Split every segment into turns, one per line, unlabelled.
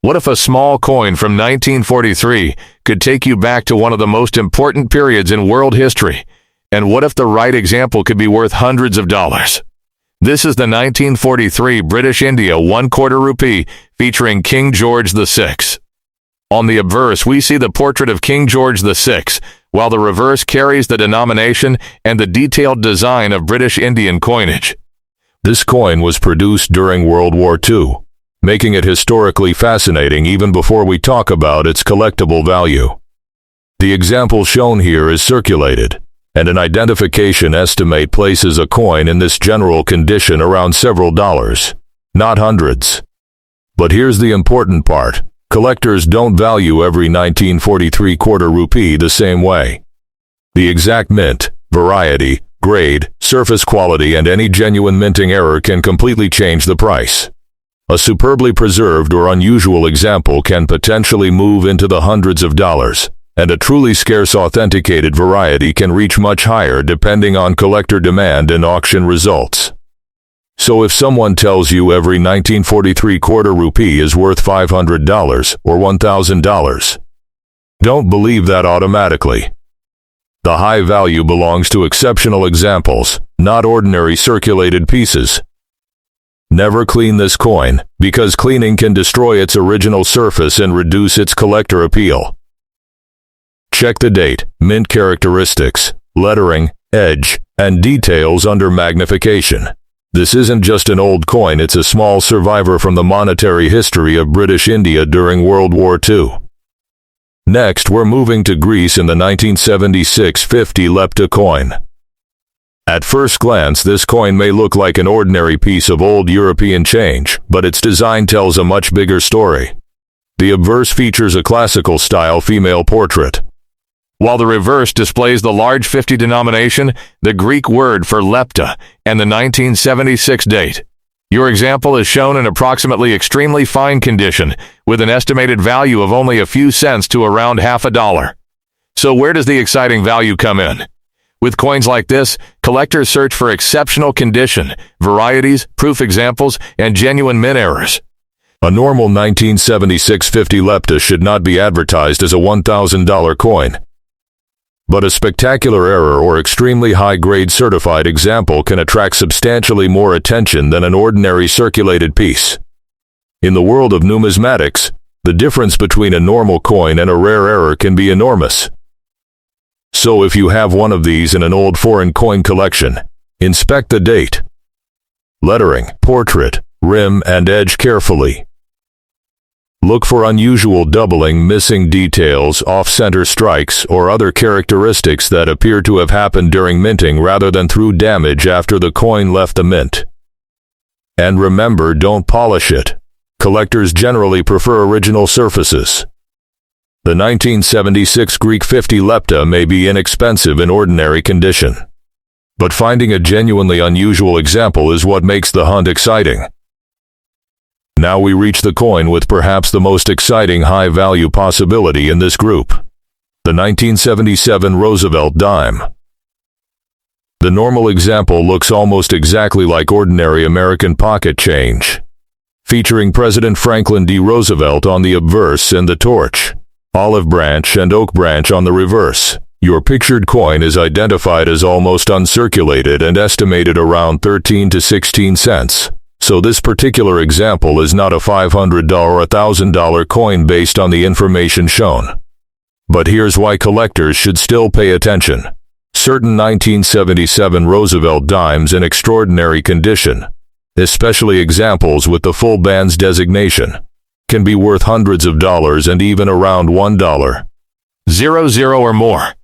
What if a small coin from 1943 could take you back to one of the most important periods in world history? And what if the right example could be worth hundreds of dollars? This is the 1943 British India 1/4 rupee featuring King George VI. On the obverse, we see the portrait of King George VI, while the reverse carries the denomination and the detailed design of British Indian coinage. This coin was produced during World War II, making it historically fascinating even before we talk about its collectible value. The example shown here is circulated, and an identification estimate places a coin in this general condition around several dollars, not hundreds. But here's the important part. Collectors don't value every 1943 quarter rupee the same way. The exact mint, variety, grade, surface quality, and any genuine minting error can completely change the price. A superbly preserved or unusual example can potentially move into the hundreds of dollars, and a truly scarce authenticated variety can reach much higher depending on collector demand and auction results. So if someone tells you every 1943 quarter rupee is worth $500 or $1,000, don't believe that automatically. The high value belongs to exceptional examples, not ordinary circulated pieces. Never clean this coin, because cleaning can destroy its original surface and reduce its collector appeal. Check the date, mint characteristics, lettering, edge, and details under magnification. This isn't just an old coin, it's a small survivor from the monetary history of British India during World War II. Next, we're moving to Greece in the 1976 50 Lepta coin. At first glance, this coin may look like an ordinary piece of old European change, but its design tells a much bigger story. The obverse features a classical-style female portrait, while the reverse displays the large 50 denomination, the Greek word for lepta, and the 1976 date. Your example is shown in approximately extremely fine condition, with an estimated value of only a few cents to around half a dollar. So where does the exciting value come in? With coins like this, collectors search for exceptional condition, varieties, proof examples, and genuine mint errors. A normal 1976 50 Lepta should not be advertised as a $1,000 coin. But a spectacular error or extremely high-grade certified example can attract substantially more attention than an ordinary circulated piece. In the world of numismatics, the difference between a normal coin and a rare error can be enormous. So if you have one of these in an old foreign coin collection, inspect the date, lettering, portrait, rim, and edge carefully. Look for unusual doubling, missing details, off-center strikes, or other characteristics that appear to have happened during minting rather than through damage after the coin left the mint. And remember, don't polish it. Collectors generally prefer original surfaces. The 1976 Greek 50 Lepta may be inexpensive in ordinary condition, but finding a genuinely unusual example is what makes the hunt exciting. Now we reach the coin with perhaps the most exciting high-value possibility in this group, the 1977 Roosevelt Dime. The normal example looks almost exactly like ordinary American pocket change, featuring President Franklin D. Roosevelt on the obverse and the torch, olive branch and oak branch on the reverse. Your pictured coin is identified as almost uncirculated and estimated around 13 to 16 cents. So this particular example is not a $500 or $1,000 coin based on the information shown. But here's why collectors should still pay attention. Certain 1977 Roosevelt dimes in extraordinary condition, especially examples with the full band's designation, can be worth hundreds of dollars and even around $1.00 or more.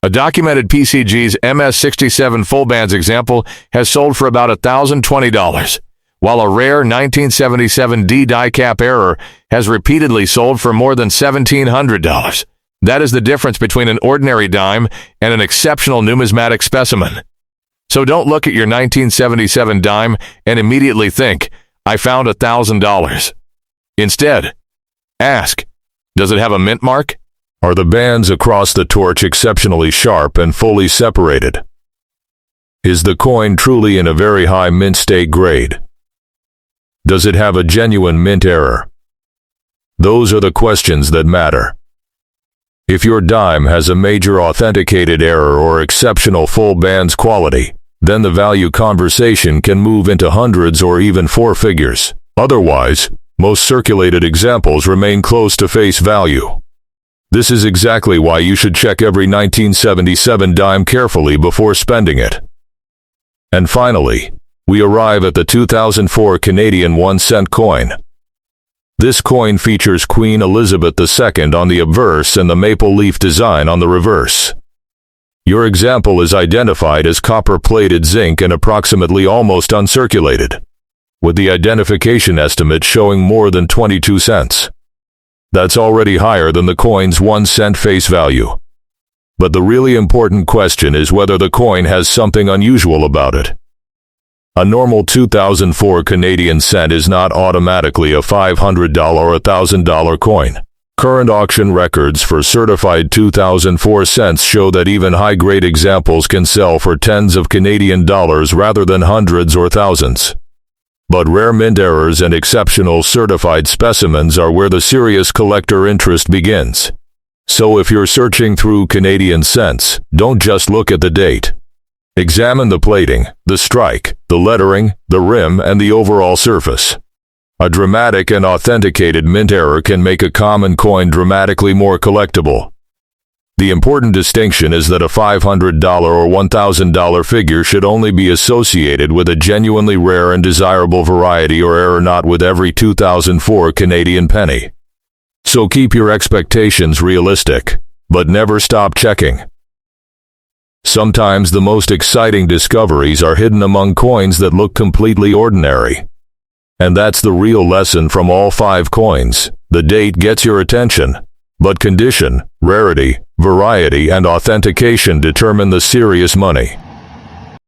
A documented PCG's MS-67 full bands example has sold for about $1,020. While a rare 1977 D die cap error has repeatedly sold for more than $1,700. That is the difference between an ordinary dime and an exceptional numismatic specimen. So don't look at your 1977 dime and immediately think, I found $1,000. Instead, ask, does it have a mint mark? Are the bands across the torch exceptionally sharp and fully separated? Is the coin truly in a very high mint state grade? Does it have a genuine mint error? Those are the questions that matter. If your dime has a major authenticated error or exceptional full bands quality, then the value conversation can move into hundreds or even four figures. Otherwise, most circulated examples remain close to face value. This is exactly why you should check every 1977 dime carefully before spending it. And finally, we arrive at the 2004 Canadian 1-cent coin. This coin features Queen Elizabeth II on the obverse and the maple leaf design on the reverse. Your example is identified as copper-plated zinc and approximately almost uncirculated, with the identification estimate showing more than 22 cents. That's already higher than the coin's 1-cent face value. But the really important question is whether the coin has something unusual about it. A normal 2004 Canadian cent is not automatically a $500 or $1,000 coin. Current auction records for certified 2004 cents show that even high-grade examples can sell for tens of Canadian dollars rather than hundreds or thousands. But rare mint errors and exceptional certified specimens are where the serious collector interest begins. So if you're searching through Canadian cents, don't just look at the date. Examine the plating, the strike, the lettering, the rim, and the overall surface. A dramatic and authenticated mint error can make a common coin dramatically more collectible. The important distinction is that a $500 or $1,000 figure should only be associated with a genuinely rare and desirable variety or error, not with every 2004 Canadian penny. So keep your expectations realistic, but never stop checking. Sometimes the most exciting discoveries are hidden among coins that look completely ordinary. And that's the real lesson from all 5 coins. The date gets your attention, but condition, rarity, variety, and authentication determine the serious money.